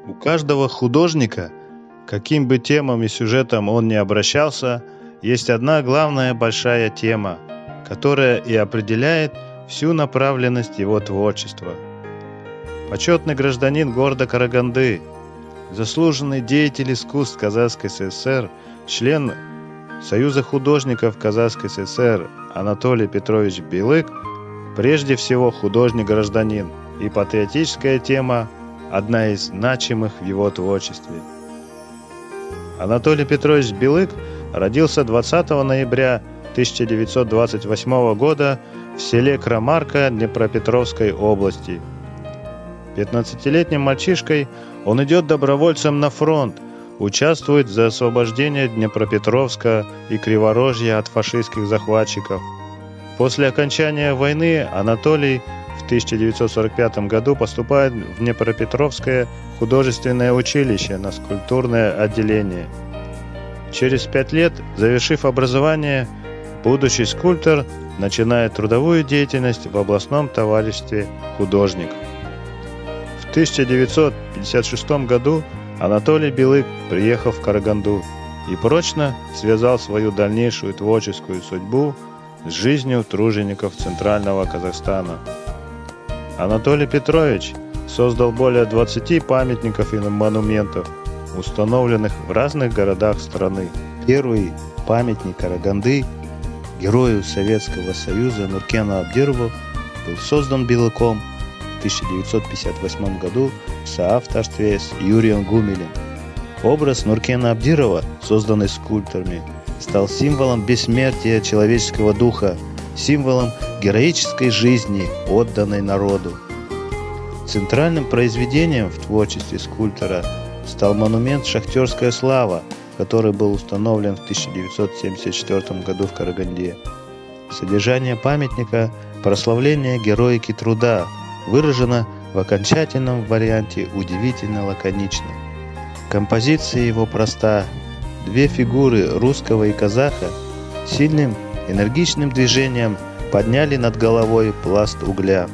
У каждого художника, каким бы темам и сюжетам он ни обращался, есть одна главная большая тема, которая и определяет всю направленность его творчества. Почетный гражданин города Караганды, заслуженный деятель искусств Казахской ССР, член Союза художников Казахской ССР Анатолий Петрович Белык, прежде всего художник-гражданин, и патриотическая тема – одна из значимых в его творчестве. Анатолий Петрович Белык родился 20 ноября 1928 года в селе Крамарка Днепропетровской области. 15-летним мальчишкой он идет добровольцем на фронт, участвует за освобождение Днепропетровска и Криворожья от фашистских захватчиков. После окончания войны Анатолий в 1945 году поступает в Днепропетровское художественное училище на скульптурное отделение. Через 5 лет, завершив образование, будущий скульптор начинает трудовую деятельность в областном товариществе «Художник». В 1956 году Анатолий Белык приехал в Караганду и прочно связал свою дальнейшую творческую судьбу с жизнью тружеников Центрального Казахстана. Анатолий Петрович создал более 20 памятников и монументов, установленных в разных городах страны. Первый памятник Караганды герою Советского Союза Нуркену Абдирову был создан Белыком в 1958 году в соавторстве с Юрием Гумилем. Образ Нуркена Абдирова, созданный скульпторами, стал символом бессмертия человеческого духа, символом героической жизни, отданной народу. Центральным произведением в творчестве скульптора стал монумент «Шахтерская слава», который был установлен в 1974 году в Караганде. Содержание памятника – прославление героики труда, выражено в окончательном варианте удивительно лаконично. Композиция его проста. Две фигуры русского и казаха сильным, энергичным движением подняли над головой пласт угля.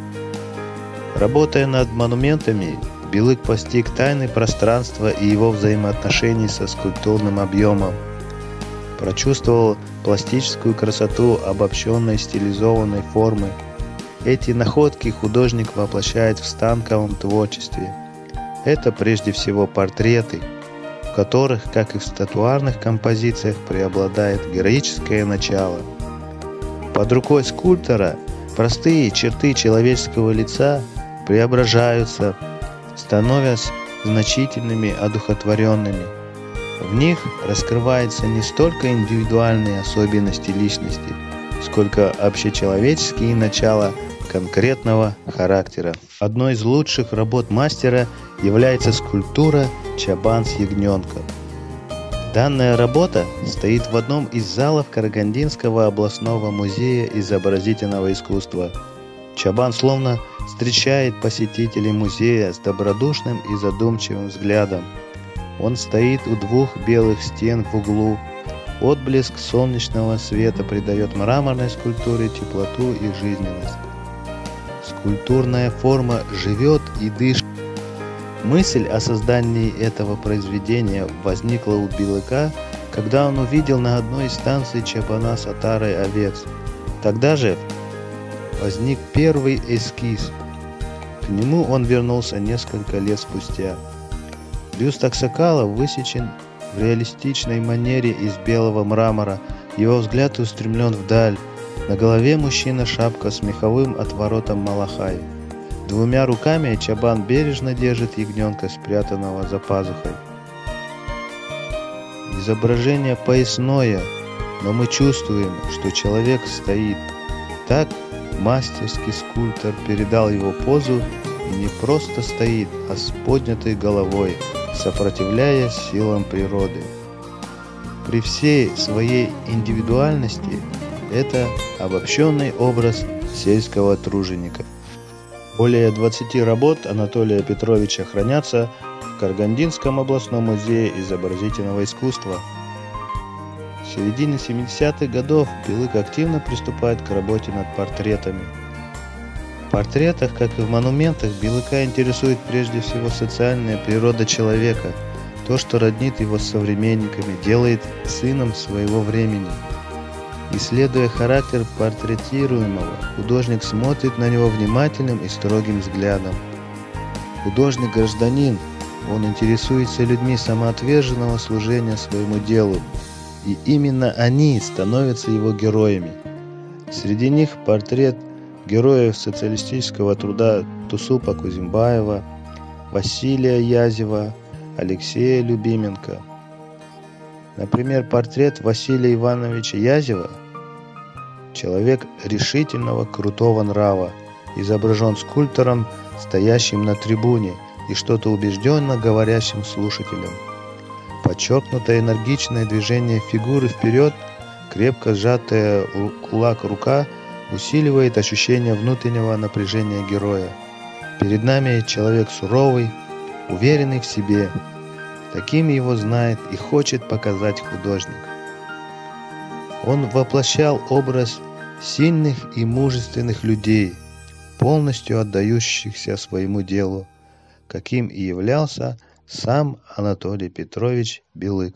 Работая над монументами, Белык постиг тайны пространства и его взаимоотношений со скульптурным объемом, прочувствовал пластическую красоту обобщенной стилизованной формы. Эти находки художник воплощает в станковом творчестве. Это прежде всего портреты, в которых, как и в статуарных композициях, преобладает героическое начало. Под рукой скульптора простые черты человеческого лица преображаются, становясь значительными, одухотворенными. В них раскрываются не столько индивидуальные особенности личности, сколько общечеловеческие начала конкретного характера. Одной из лучших работ мастера является скульптура «Чабан с ягненком». Данная работа стоит в одном из залов Карагандинского областного музея изобразительного искусства. Чабан словно встречает посетителей музея с добродушным и задумчивым взглядом. Он стоит у двух белых стен в углу. Отблеск солнечного света придает мраморной скульптуре теплоту и жизненность. Скульптурная форма живет и дышит. Мысль о создании этого произведения возникла у Белыка, когда он увидел на одной из станций чабана с отарой овец. Тогда же возник первый эскиз. К нему он вернулся несколько лет спустя. Бюст Аксакалов высечен в реалистичной манере из белого мрамора. Его взгляд устремлен вдаль. На голове мужчины шапка с меховым отворотом малахай. Двумя руками чабан бережно держит ягненка, спрятанного за пазухой. Изображение поясное, но мы чувствуем, что человек стоит. Так мастерский скульптор передал его позу и не просто стоит, а с поднятой головой, сопротивляясь силам природы. При всей своей индивидуальности это обобщенный образ сельского труженика. Более 20 работ Анатолия Петровича хранятся в Карагандинском областном музее изобразительного искусства. В середине 70-х годов Белык активно приступает к работе над портретами. В портретах, как и в монументах, Белыка интересует прежде всего социальная природа человека, то, что роднит его с современниками, делает сыном своего времени. Исследуя характер портретируемого, художник смотрит на него внимательным и строгим взглядом. Художник-гражданин, он интересуется людьми самоотверженного служения своему делу, и именно они становятся его героями. Среди них портрет героев социалистического труда Тусупа Кузимбаева, Василия Язева, Алексея Любименко. Например, портрет Василия Ивановича Язева, человек решительного, крутого нрава, изображен скульптором, стоящим на трибуне и что-то убежденно говорящим слушателям. Подчеркнутое энергичное движение фигуры вперед, крепко сжатая кулак рука усиливает ощущение внутреннего напряжения героя. Перед нами человек суровый, уверенный в себе. Таким его знает и хочет показать художник. Он воплощал образ сильных и мужественных людей, полностью отдающихся своему делу, каким и являлся сам Анатолий Петрович Белык.